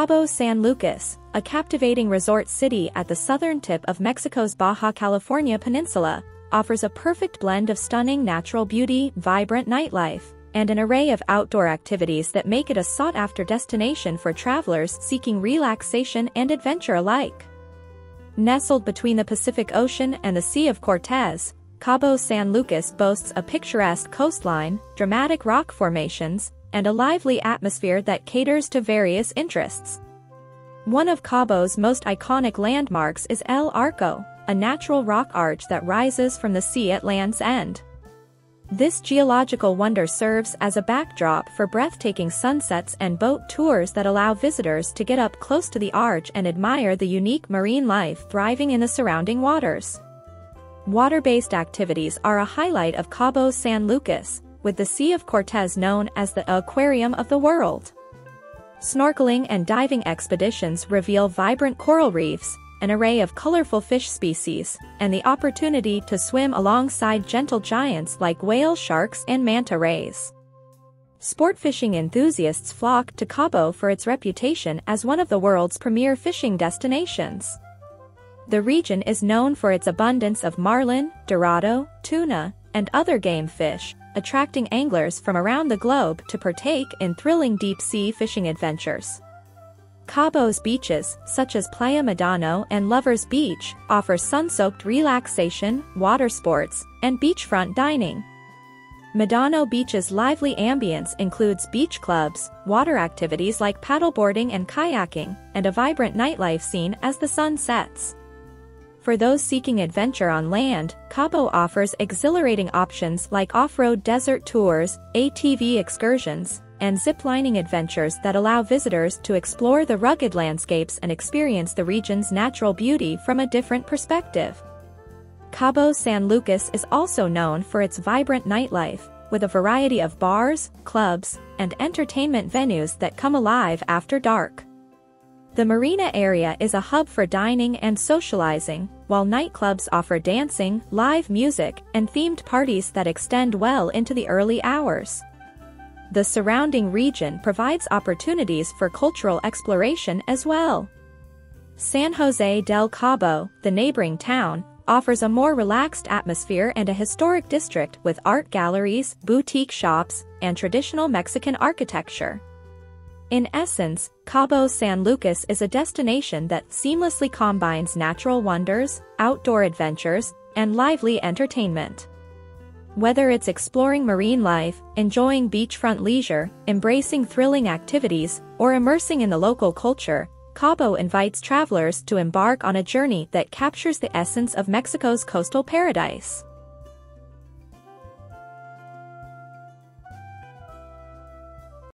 Cabo San Lucas, a captivating resort city at the southern tip of Mexico's Baja California peninsula, offers a perfect blend of stunning natural beauty, vibrant nightlife, and an array of outdoor activities that make it a sought-after destination for travelers seeking relaxation and adventure alike. Nestled between the Pacific Ocean and the Sea of Cortez, Cabo San Lucas boasts a picturesque coastline, dramatic rock formations, and a lively atmosphere that caters to various interests. One of Cabo's most iconic landmarks is El Arco, a natural rock arch that rises from the sea at Land's End. This geological wonder serves as a backdrop for breathtaking sunsets and boat tours that allow visitors to get up close to the arch and admire the unique marine life thriving in the surrounding waters. Water-based activities are a highlight of Cabo San Lucas, with the Sea of Cortez known as the aquarium of the world. Snorkeling and diving expeditions reveal vibrant coral reefs, an array of colorful fish species, and the opportunity to swim alongside gentle giants like whale sharks and manta rays. Sport fishing enthusiasts flock to Cabo for its reputation as one of the world's premier fishing destinations. The region is known for its abundance of marlin, dorado, tuna, and other game fish, attracting anglers from around the globe to partake in thrilling deep-sea fishing adventures. Cabo's beaches, such as Playa Medano and Lover's Beach, offer sun-soaked relaxation, water sports, and beachfront dining. Medano Beach's lively ambience includes beach clubs, water activities like paddleboarding and kayaking, and a vibrant nightlife scene as the sun sets. For those seeking adventure on land, Cabo offers exhilarating options like off-road desert tours, ATV excursions, and zip-lining adventures that allow visitors to explore the rugged landscapes and experience the region's natural beauty from a different perspective. Cabo San Lucas is also known for its vibrant nightlife, with a variety of bars, clubs, and entertainment venues that come alive after dark. The marina area is a hub for dining and socializing, while nightclubs offer dancing, live music, and themed parties that extend well into the early hours. The surrounding region provides opportunities for cultural exploration as well. San Jose del Cabo, the neighboring town, offers a more relaxed atmosphere and a historic district with art galleries, boutique shops, and traditional Mexican architecture. In essence, Cabo San Lucas is a destination that seamlessly combines natural wonders, outdoor adventures, and lively entertainment. Whether it's exploring marine life, enjoying beachfront leisure, embracing thrilling activities, or immersing in the local culture, Cabo invites travelers to embark on a journey that captures the essence of Mexico's coastal paradise.